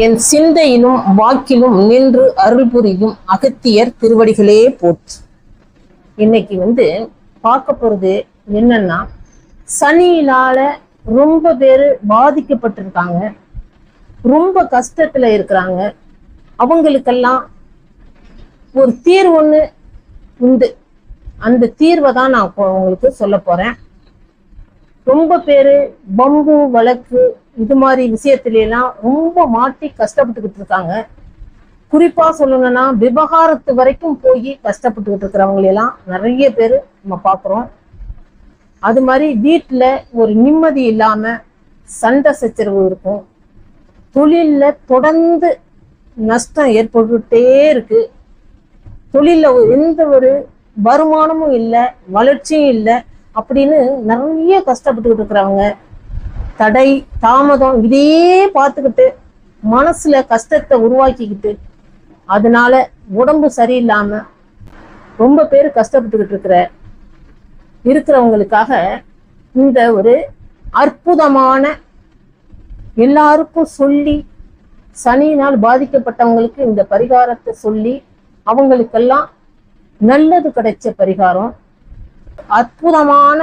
என் சிந்தையிலும் வாக்கிலும் நின்று அருள் புரியும் அகத்தியர் திருவடிகளே போற்று. இன்னைக்கு பார்க்க போறது என்னன்னா, சனியினால ரொம்ப பேரு பாதிக்கப்பட்டிருக்காங்க, ரொம்ப கஷ்டத்துல இருக்கிறாங்க. அவங்களுக்கெல்லாம் ஒரு தீர்வு ஒண்ணு உண்டு. அந்த தீர்வை தான் நான் உங்களுக்கு சொல்ல போறேன். ரொம்ப பேரு பம்பு வழக்கு இது மாதிரி விஷயத்துல எல்லாம் ரொம்ப மாட்டி கஷ்டப்பட்டுக்கிட்டு இருக்காங்க. குறிப்பா சொல்லணும்னா விவகாரத்து வரைக்கும் போய் கஷ்டப்பட்டுக்கிட்டு இருக்கிறவங்களெல்லாம் நிறைய பேர் நம்ம பார்க்குறோம். அது மாதிரி வீட்டுல ஒரு நிம்மதி இல்லாம சண்டை சச்சரவு இருக்கும். தொழில்ல தொடர்ந்து நஷ்டம் ஏற்பட்டுட்டே இருக்கு. தொழில எந்த ஒரு வருமானமும் இல்லை, வளர்ச்சியும் இல்லை அப்படின்னு நிறைய கஷ்டப்பட்டுக்கிட்டு இருக்கிறவங்க, தடை தாமதம் இதையே பார்த்துக்கிட்டு மனசுல கஷ்டத்தை உருவாக்கிக்கிட்டு அதனால உடம்பு சரியில்லாம ரொம்ப பேர் கஷ்டப்பட்டுக்கிட்டு இருக்கிறவங்களுக்காக இந்த ஒரு அற்புதமான, எல்லாருக்கும் சொல்லி சனியினால் பாதிக்கப்பட்டவங்களுக்கு இந்த பரிகாரத்தை சொல்லி அவங்களுக்கெல்லாம் நல்லது கிடைச்ச பரிகாரம். அற்புதமான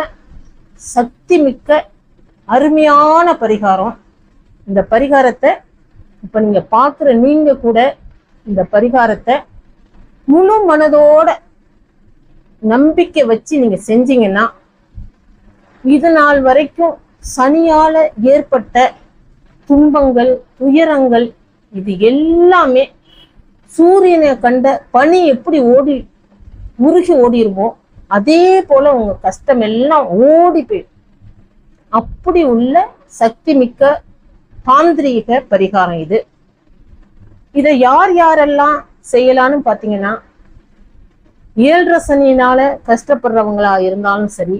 சக்தி மிக்க அருமையான பரிகாரம். இந்த பரிகாரத்தை இப்ப நீங்க பாக்குற நீங்க கூட இந்த பரிகாரத்தை முழு மனதோட நம்பிக்கை வச்சு நீங்க செஞ்சீங்கன்னா, இது நாள் வரைக்கும் சனியால ஏற்பட்ட துன்பங்கள், துயரங்கள் இது எல்லாமே சூரியனை கண்ட பனி எப்படி உருகி ஓடிருமோ அதே போல உங்க கஷ்டம் எல்லாம் ஓடி போயிடும். அப்படி உள்ள சக்தி மிக்க தாந்திரீக பரிகாரம் இது. இதை யார் யாரெல்லாம் செய்யலான்னு பாத்தீங்கன்னா, 7 சனியினால கஷ்டப்படுறவங்களா இருந்தாலும் சரி,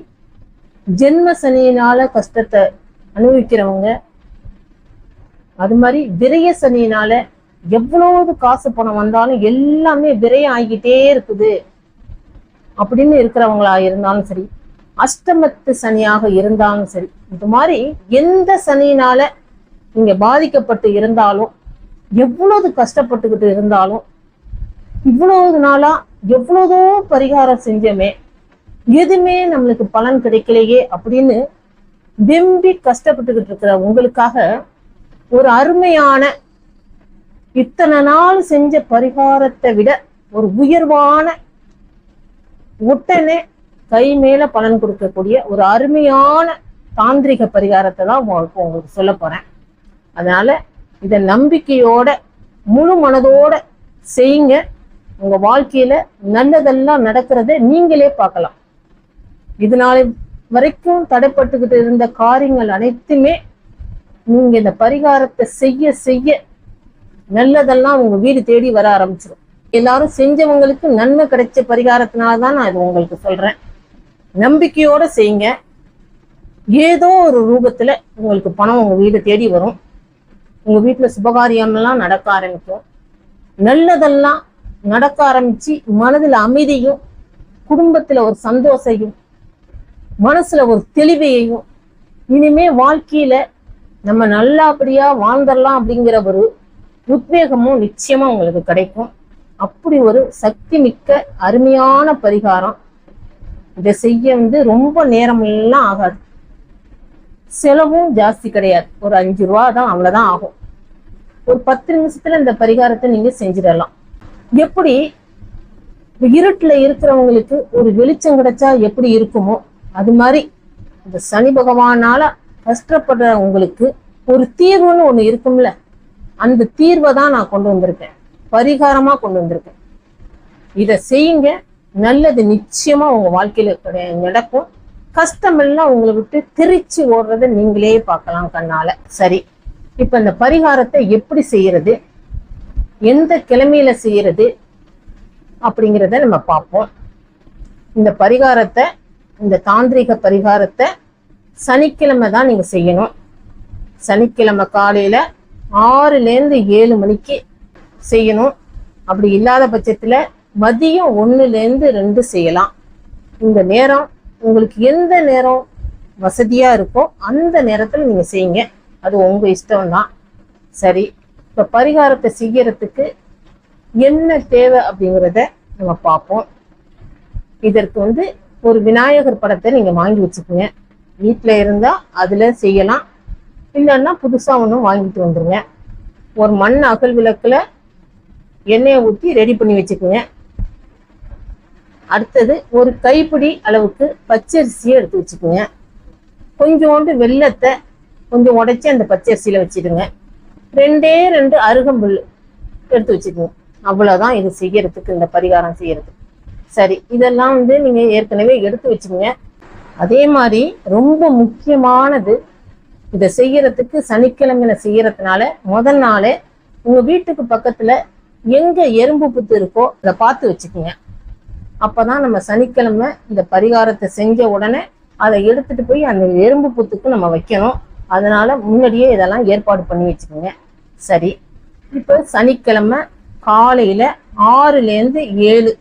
ஜென்ம சனியினால கஷ்டத்தை அனுபவிக்கிறவங்க, அது மாதிரி விரய சனியினால எவ்வளவு காசு பணம் வந்தாலும் எல்லாமே விரயம் ஆகிக்கிட்டே இருக்குது அப்படின்னு இருக்கிறவங்களா இருந்தாலும் சரி, அஷ்டமத்து சனியாக இருந்தாலும் சரி, இது மாதிரி எந்த சனியினால நீங்க பாதிக்கப்பட்டு இருந்தாலும், எவ்வளவு கஷ்டப்பட்டுக்கிட்டு இருந்தாலும், இவ்வளவு நாளா எவ்வளவோ பரிகாரம் செஞ்சோமே எதுவுமே நம்மளுக்கு பலன் கிடைக்கலையே அப்படின்னு வெம்பி கஷ்டப்பட்டுக்கிட்டு இருக்கிற உங்களுக்காக ஒரு அருமையான, இத்தனை நாள் செஞ்ச பரிகாரத்தை விட ஒரு உயர்வான, உடனே கை மேல பலன் கொடுக்கக்கூடிய ஒரு அருமையான தாந்திரிக பரிகாரத்தை தான் உங்களுக்கு சொல்ல போறேன். அதனால இத நம்பிக்கையோட முழு மனதோட செய்யுங்க. உங்க வாழ்க்கையில நல்லதெல்லாம் நடக்கிறத நீங்களே பார்க்கலாம். இதனால வரைக்கும் தடைப்பட்டுக்கிட்டு இருந்த காரியங்கள் அனைத்துமே நீங்க இந்த பரிகாரத்தை செய்ய செய்ய நல்லதெல்லாம் உங்க வீடு தேடி வர ஆரம்பிச்சிடும். எல்லாரும் செஞ்சவங்களுக்கு நன்மை கிடைச்ச பரிகாரத்தினால்தான் நான் இது உங்களுக்கு சொல்றேன். நம்பிக்கையோட செய்யுங்க. ஏதோ ஒரு ரூபத்துல உங்களுக்கு பணம் உங்க வீடு தேடி வரும். உங்க வீட்டுல சுபகாரியம் எல்லாம் நடக்க ஆரம்பிக்கும். நல்லதெல்லாம் நடக்க ஆரம்பிச்சு மனதுல அமைதியும், குடும்பத்துல ஒரு சந்தோஷையும், மனசுல ஒரு தெளிவையையும், இனிமே வாழ்க்கையில நம்ம நல்லபடியா வாழ்ந்துடலாம் அப்படிங்கிற ஒரு உத்வேகமும் நிச்சயமா உங்களுக்கு கிடைக்கும். அப்படி ஒரு சக்தி மிக்க அருமையான பரிகாரம். இதை செய்ய ரொம்ப நேரம் எல்லாம் ஆகாது, செலவும் ஜாஸ்தி கிடையாது. ஒரு 5 ரூபா தான், அவ்வளவுதான் ஆகும். ஒரு 10 நிமிஷத்துல இந்த பரிகாரத்தை நீங்க செஞ்சிடலாம். எப்படி இருட்டுல இருக்கிறவங்களுக்கு ஒரு வெளிச்சம் கிடைச்சா எப்படி இருக்குமோ அது மாதிரி இந்த சனி பகவானால கஷ்டப்படுற உங்களுக்கு ஒரு தீர்வுன்னு ஒண்ணு இருக்கும்ல, அந்த தீர்வை தான் நான் கொண்டு வந்திருக்கேன், பரிகாரமா கொண்டு வந்திருக்கேன். இதை செய்யுங்க. நல்லது நிச்சயமா உங்க வாழ்க்கையில நடக்கும். கஷ்டம் எல்லாம் உங்களை விட்டு திரிச்சு ஓடுறத நீங்களே பார்க்கலாம் கண்ணால. சரி, இப்ப இந்த பரிகாரத்தை எப்படி செய்யறது, எந்த கிழமையில செய்யறது அப்படிங்கிறத நம்ம பார்ப்போம். இந்த பரிகாரத்தை, இந்த தாந்திரிக பரிகாரத்தை சனிக்கிழமை தான் நீங்க செய்யணும். சனிக்கிழமை காலையில 6லேருந்து 7 மணிக்கு செய்யணும். அப்படி இல்லாத பட்சத்துல மதியம் 1லேருந்து 2 செய்யலாம். இந்த நேரம் உங்களுக்கு எந்த நேரம் வசதியா இருக்கோ அந்த நேரத்துல நீங்க செய்யுங்க. அது உங்க இஷ்டம் தான். சரி, இப்ப பரிகாரத்தை செய்யறதுக்கு என்ன தேவை அப்படிங்கிறத நம்ம பார்ப்போம். இதற்கு ஒரு விநாயகர் படத்தை நீங்க வாங்கி வச்சுக்கோங்க. வீட்டுல இருந்தா அதுல செய்யலாம், இல்லைன்னா புதுசா ஒன்றும் வாங்கிட்டு வந்துருங்க. ஒரு மண் அகல் விளக்குல எண்ணெயை ஊற்றி ரெடி பண்ணி வச்சுக்கோங்க. அடுத்தது ஒரு கைப்பிடி அளவுக்கு பச்சரிசியை எடுத்து வச்சுக்கோங்க. கொஞ்சோண்டு வெல்லத்தை கொஞ்சம் உடைச்சி அந்த பச்சரிசியில வச்சுடுங்க. 2 அருகம்புல் எடுத்து வச்சுக்கோங்க. அவ்வளவுதான் இது செய்யறதுக்கு, இந்த பரிகாரம் செய்யறதுக்கு. சரி, இதெல்லாம் நீங்க ஏற்கனவே எடுத்து வச்சுக்கோங்க. அதே மாதிரி ரொம்ப முக்கியமானது, இதை செய்யறதுக்கு சனிக்கிழமையில செய்யறதுனால முதல் நாளே உங்க வீட்டுக்கு பக்கத்துல எங்க எறும்பு புத்து இருக்கோ அதை பார்த்து வச்சுக்கோங்க. அப்பதான் நம்ம சனிக்கிழமை இந்த பரிகாரத்தை செஞ்ச உடனே அதை எடுத்துட்டு போய் அந்த எறும்பு புத்துக்கு நம்ம வைக்கணும். அதனால முன்னாடியே இதெல்லாம் ஏற்பாடு பண்ணி வச்சுக்கோங்க. சரி, இப்போ சனிக்கிழமை காலையில 6லேருந்து 7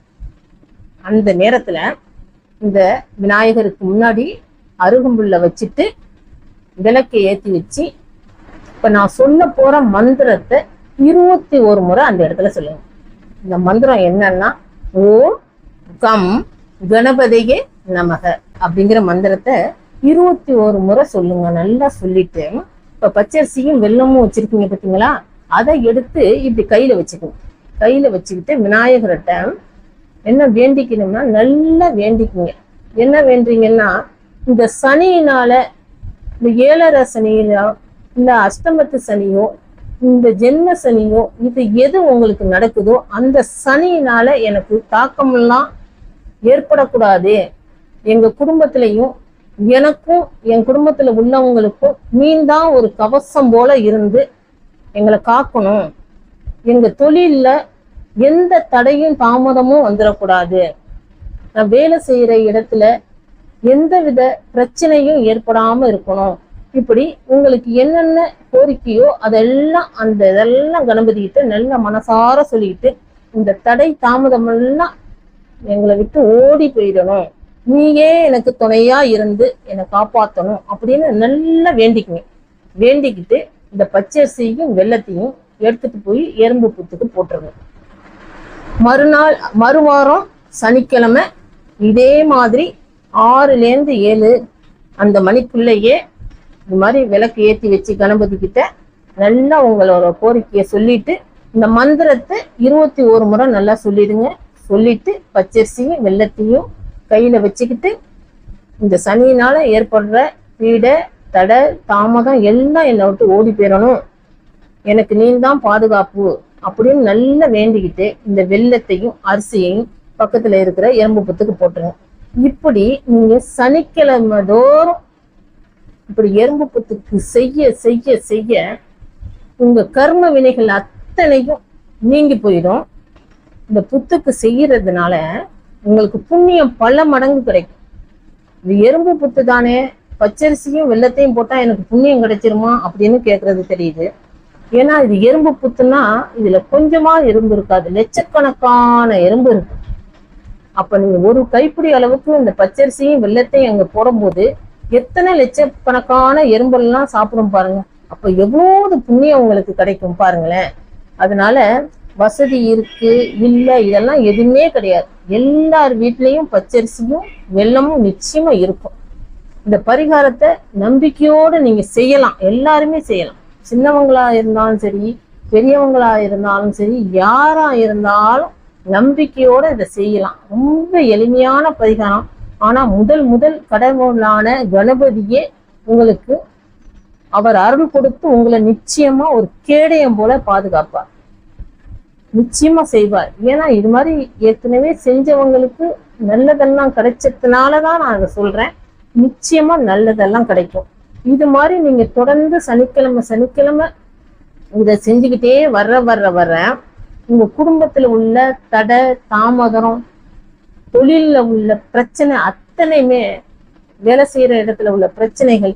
அந்த நேரத்துல இந்த விநாயகருக்கு முன்னாடி அருகம்புல்ல வச்சுட்டு விளக்கை ஏற்றி வச்சு, இப்ப நான் சொல்ல போற மந்திரத்தை 21 முறை அந்த இடத்துல சொல்லுங்க. இந்த மந்திரம் என்னன்னா, ஓம் கம் கணபதியே நமக அப்படிங்கிற மந்திரத்தை 21 முறை சொல்லுங்க. நல்லா சொல்லிட்டு, இப்ப பச்சரிசியும் வெல்லமும் வச்சிருக்கீங்க பார்த்தீங்களா, அதை எடுத்து இப்படி கையில வச்சுக்கணும். கையில வச்சுக்கிட்டு விநாயகர்கிட்ட என்ன வேண்டிக்கணும்னா, நல்லா வேண்டிக்குங்க. என்ன வேண்டீங்கன்னா, இந்த சனியினால, இந்த 7 சனியிலோ இல்ல அஷ்டமத்து சனியோ இந்த ஜென்ம சனியோ இது எது உங்களுக்கு நடக்குதோ அந்த சனியினால எனக்கு தாக்கமெல்லாம் ஏற்படக்கூடாது. எங்க குடும்பத்திலையும் எனக்கும் என் குடும்பத்துல உள்ளவங்களுக்கும் நீந்தான் ஒரு கவசம் போல இருந்து எங்களை காக்கணும். எங்க தொழில்ல எந்த தடையும் தாமதமும் வந்துடக்கூடாது. நான் வேலை செய்யற இடத்துல எந்தவித பிரச்சனையும் ஏற்படாம இருக்கணும். இப்படி உங்களுக்கு என்னென்ன கோரிக்கையோ அதெல்லாம் இதெல்லாம் கணபதி கிட்ட நல்ல மனசார சொல்லிட்டு, இந்த தடை தாமதம் எல்லாம் எங்களை விட்டு ஓடி போயிடணும், நீயே எனக்கு துணையா இருந்து என்னை காப்பாற்றணும் அப்படின்னு நல்லா வேண்டிக்குங்க. வேண்டிக்கிட்டு இந்த பச்சரிசியும் வெல்லத்தையும் எடுத்துட்டு போய் எறும்பு புத்துக்கு போட்டுருங்க. மறுவாரம் சனிக்கிழமை இதே மாதிரி 6லேருந்து 7 அந்த மணிக்குள்ளேயே இந்த மாதிரி விளக்கு ஏற்றி வச்சு கணபதி கிட்ட நல்லா உங்களோட கோரிக்கையை சொல்லிட்டு இந்த மந்திரத்தை 21 முறை நல்லா சொல்லிடுங்க. சொல்லிட்டு பச்சரிசியும் வெல்லத்தையும் கையில வச்சுக்கிட்டு, இந்த சனியினால ஏற்படுற பீடை தடை தாமதம் எல்லாம் என்னை விட்டு ஓடி போயிடணும், எனக்கு நீந்தான் பாதுகாப்பு அப்படின்னு நல்லா வேண்டிக்கிட்டு இந்த வெல்லத்தையும் அரிசியையும் பக்கத்துல இருக்கிற எறும்பு புத்துக்கு போட்டுருங்க. இப்படி நீங்க சனிக்கிழமை தோறும் இப்படி எறும்பு புத்துக்கு செய்ய செய்ய செய்ய உங்க கர்ம வினைகள் அத்தனையும் நீங்கி போயிடும். இந்த புத்துக்கு செய்யறதுனால உங்களுக்கு புண்ணியம் பல மடங்கு கிடைக்கும். இது எறும்பு புத்து தானே, பச்சரிசியும் வெல்லத்தையும் போட்டா எனக்கு புண்ணியம் கிடைச்சிருமா அப்படின்னு கேட்கறது தெரியுது. ஏன்னா இது எறும்பு புத்துனா இதுல கொஞ்சமா எறும்பு இருக்காது, லட்சக்கணக்கான எறும்பு இருக்கு. அப்ப நீங்க ஒரு கைப்பிடி அளவுக்கு இந்த பச்சரிசியும் வெல்லத்தையும் அங்க போடும்போது எத்தனை லட்சக்கணக்கான எறும்பெல்லாம் சாப்பிடும் பாருங்க. அப்ப எவ்வளவு புண்ணியம் உங்களுக்கு கிடைக்கும் பாருங்களேன். அதனால வசதி இருக்கு இல்ல இதெல்லாம் எதுவுமே கிடையாது, எல்லார் வீட்லயும் பச்சரிசியும் வெல்லமும் நிச்சயமா இருக்கும். இந்த பரிகாரத்தை நம்பிக்கையோடு நீங்க செய்யலாம், எல்லாருமே செய்யலாம். சின்னவங்களா இருந்தாலும் சரி, பெரியவங்களா இருந்தாலும் சரி, யாரா இருந்தாலும் நம்பிக்கையோட இதை செய்யலாம். ரொம்ப எளிமையான பரிகாரம். ஆனா முதல் கடவுளான கணபதியே உங்களுக்கு அவர் அருள் கொடுத்து உங்களை நிச்சயமா ஒரு கேடயம் போல பாதுகாப்பார், நிச்சயமா செய்வார். ஏன்னா இது மாதிரி ஏற்கனவே செஞ்சவங்களுக்கு நல்லதெல்லாம் கிடைச்சதுனாலதான் நான் அதை சொல்றேன். நிச்சயமா நல்லதெல்லாம் கிடைக்கும். இது மாதிரி நீங்க தொடர்ந்து சனிக்கிழமை இதை செஞ்சுக்கிட்டே வர்ற உங்க குடும்பத்துல உள்ள தடை தாமதம், தொழில்ல உள்ள பிரச்சனை அத்தனையுமே, வேலை செய்யற இடத்துல உள்ள பிரச்சனைகள்,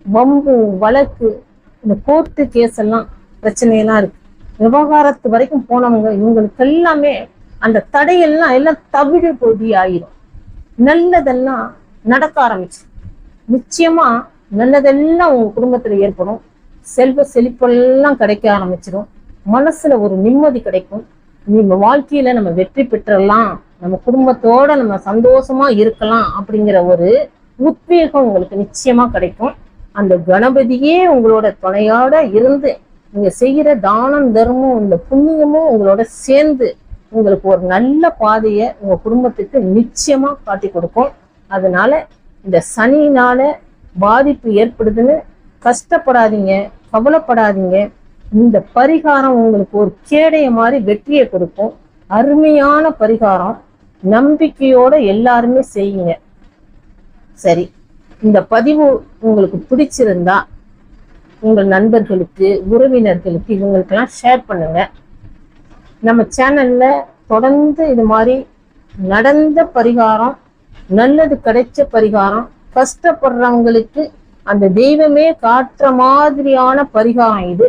வம்பு வழக்கு, இந்த கோர்ட்டு கேஸ் எல்லாம் பிரச்சனையெல்லாம் இருக்கு, விவகாரத்து வரைக்கும் போனவங்க இவங்களுக்கு எல்லாமே அந்த தடையெல்லாம் எல்லாம் தவிடு பொடி ஆயிரும். நல்லதெல்லாம் நடக்க ஆரம்பிச்சு நிச்சயமா நல்லதெல்லாம் உங்க குடும்பத்துல ஏற்படும். செல்வ செழிப்பெல்லாம் கிடைக்க ஆரம்பிச்சிடும். மனசுல ஒரு நிம்மதி கிடைக்கும். நம்ம வாழ்க்கையில நம்ம வெற்றி பெற்றலாம், நம்ம குடும்பத்தோட நம்ம சந்தோஷமா இருக்கலாம் அப்படிங்கிற ஒரு உத்வேகம் உங்களுக்கு நிச்சயமா கிடைக்கும். அந்த கணபதியே உங்களோட துணையோட இருந்து நீங்க செய்கிற தானம் தர்மம் இந்த புண்ணியமும் உங்களோட சேர்ந்து உங்களுக்கு ஒரு நல்ல பாதையை உங்க குடும்பத்துக்கு நிச்சயமா காட்டி கொடுக்கும். அதனால இந்த சனியினால பாதிப்பு ஏற்படுதுன்னு கஷ்டப்படாதீங்க, கவலைப்படாதீங்க. இந்த பரிகாரம் உங்களுக்கு ஒரு கேடைய மாதிரி வெற்றியை கொடுக்கும். அருமையான பரிகாரம், நம்பிக்கையோட எல்லாருமே செய்யுங்க. சரி, இந்த பதிவு உங்களுக்கு பிடிச்சிருந்தா உங்கள் நண்பர்களுக்கு, உறவினர்களுக்கு, இவங்களுக்கெல்லாம் ஷேர் பண்ணுங்க. நம்ம சேனல்ல தொடர்ந்து இது மாதிரி நடந்த பரிகாரம், நல்லது கிடைச்ச பரிகாரம், கஷ்டப்படுறவங்களுக்கு அந்த தெய்வமே காட்டுற மாதிரியான பரிகாரம் இது.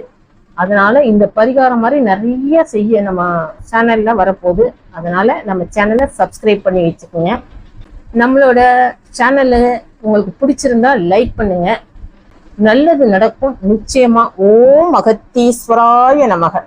அதனால இந்த பரிகாரம் மாதிரி நிறைய செய்ய நம்ம சேனல்ல வரப்போகுது. அதனால நம்ம சேனலை சப்ஸ்கிரைப் பண்ணி வச்சுக்கோங்க. நம்மளோட சேனலு உங்களுக்கு பிடிச்சிருந்தா லைக் பண்ணுங்க. நல்லது நடக்கும் நிச்சயமா. ஓம் அகத்தீஸ்வராய நமக.